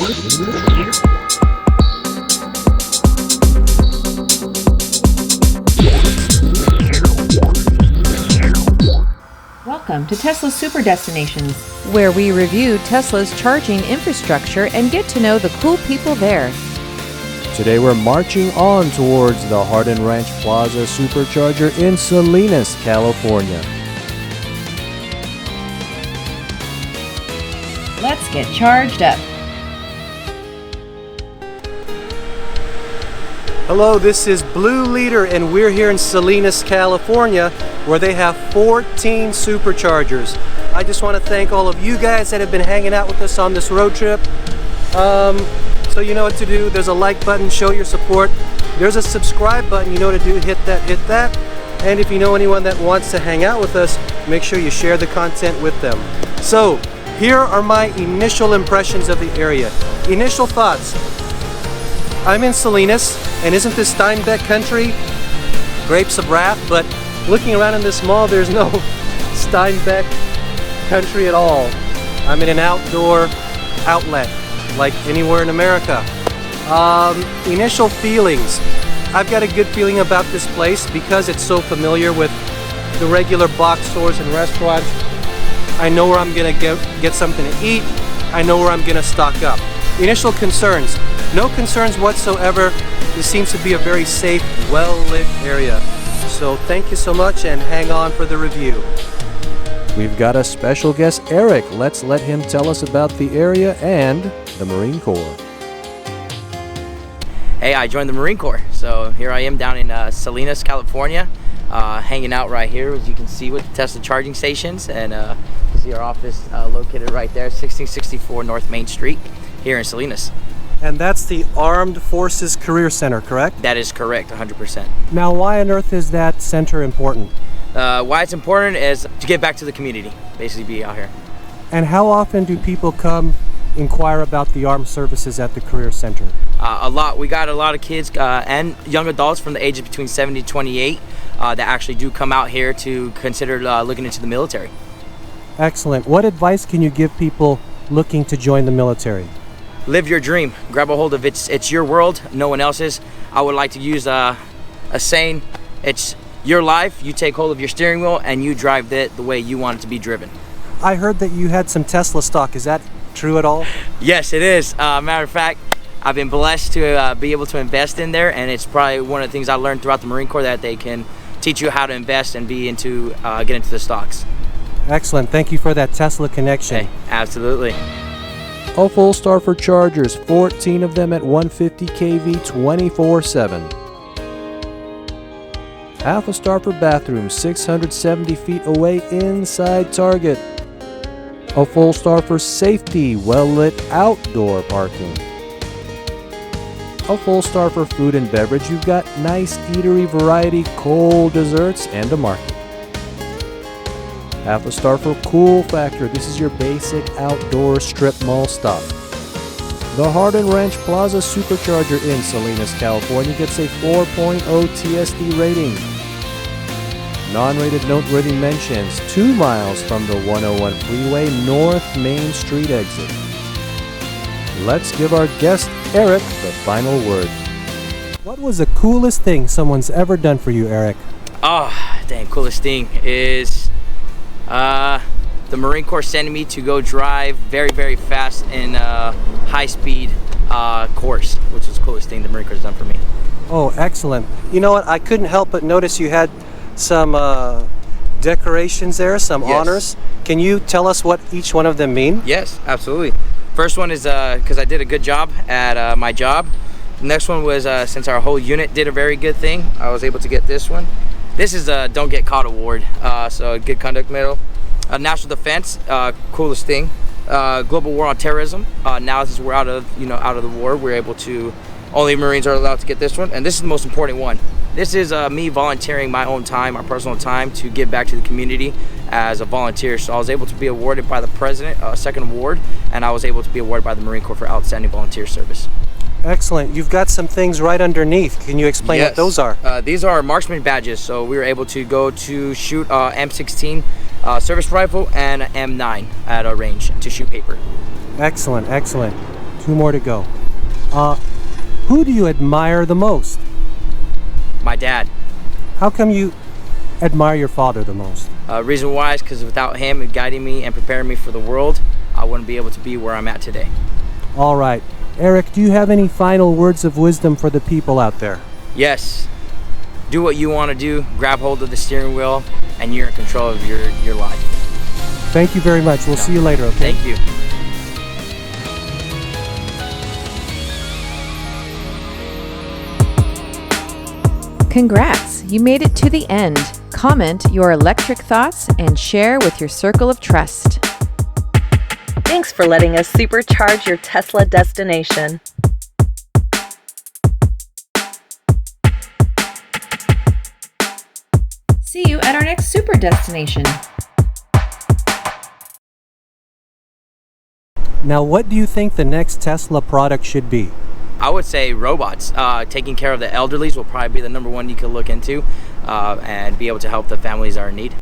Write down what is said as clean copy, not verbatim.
Welcome to Tesla's Super Destinations, where we review Tesla's charging infrastructure and get to know the cool people there. Today we're marching on towards the Hardin Ranch Plaza Supercharger in Salinas, California. Let's get charged up. Hello, this is Blue Leader, and we're here in Salinas, California, where they have 14 superchargers. I just want to thank all of you guys that have been hanging out with us on this road trip. So you know what to do. There's a like button, show your support. There's a subscribe button, you know what to do, hit that. And if you know anyone that wants to hang out with us, make sure you share the content with them. So, here are my initial impressions of the area. Initial thoughts. I'm in Salinas, and isn't this Steinbeck country? Grapes of Wrath, but looking around in this mall, there's no Steinbeck country at all. I'm in an outdoor outlet, like anywhere in America. Initial feelings. I've got a good feeling about this place because it's so familiar with the regular box stores and restaurants. I know where I'm gonna get something to eat. I know where I'm gonna stock up. Initial concerns. No concerns whatsoever. This seems to be a very safe, well-lit area. So thank you so much, and hang on for the review. We've got a special guest, Eric. Let's let him tell us about the area and the Marine Corps. Hey, I joined the Marine Corps, so here I am down in Salinas, California, hanging out right here, as you can see, with the Tesla charging stations, and you see our office located right there, 1664 North Main Street, here in Salinas. And that's the Armed Forces Career Center, correct? That is correct, 100%. Now, why on earth is that center important? Why it's important is to give back to the community, basically be out here. And how often do people come inquire about the armed services at the Career Center? A lot. We got a lot of kids and young adults from the ages between 70 to 28 that actually do come out here to consider looking into the military. Excellent. What advice can you give people looking to join the military? Live your dream. Grab a hold of it. It's your world, no one else's. I would like to use a saying, it's your life. You take hold of your steering wheel and you drive it the way you want it to be driven. I heard that you had some Tesla stock. Is that true at all? Yes, it is. Matter of fact, I've been blessed to be able to invest in there, and it's probably one of the things I learned throughout the Marine Corps, that they can teach you how to invest and be into get into the stocks. Excellent. Thank you for that Tesla connection. Hey, absolutely. A full star for chargers, 14 of them at 150 kV 24/7. Half a star for bathrooms, 670 feet away inside Target. A full star for safety, well-lit outdoor parking. A full star for food and beverage. You've got nice eatery variety, cold desserts, and a market. Half a star for cool factor. This is your basic outdoor strip mall stop. The Hardin Ranch Plaza Supercharger in Salinas, California gets a 4.0 TSD rating. Non-rated noteworthy mentions, 2 miles from the 101 freeway North Main Street exit. Let's give our guest, Eric, the final word. What was the coolest thing someone's ever done for you, Eric? Oh, dang, coolest thing is the Marine Corps sending me to go drive very, very fast in high-speed course, which is the coolest thing the Marine Corps has done for me. Oh, excellent. You know what? I couldn't help but notice you had some decorations there, some honors. Can you tell us what each one of them mean? Yes, absolutely. First one is because I did a good job at my job. The next one was since our whole unit did a very good thing, I was able to get this one. This is a Don't Get Caught award, so a Good Conduct Medal. National Defense, coolest thing. Global War on Terrorism. Now since we're out of the war, we're able to, only Marines are allowed to get this one, and this is the most important one. This is me volunteering my own time, my personal time, to give back to the community as a volunteer. So I was able to be awarded by the President a second award, and I was able to be awarded by the Marine Corps for outstanding volunteer service. Excellent. You've got some things right underneath. Can you explain what those are? These are Marksman Badges. So we were able to go to shoot M16 service rifle and M9 at a range to shoot paper. Excellent, excellent. 2 more to go. Who do you admire the most? My dad. How come you admire your father the most? Reason why is because without him guiding me and preparing me for the world, I wouldn't be able to be where I'm at today. All right. Eric, do you have any final words of wisdom for the people out there? Yes. Do what you want to do, grab hold of the steering wheel, and you're in control of your life. Thank you very much. We'll see you later, okay? Thank you. Congrats! You made it to the end. Comment your electric thoughts and share with your circle of trust. Thanks for letting us supercharge your Tesla destination. See you at our next super destination. Now, what do you think the next Tesla product should be? I would say robots. Taking care of the elderlies will probably be the #1 you could look into and be able to help the families that are in need.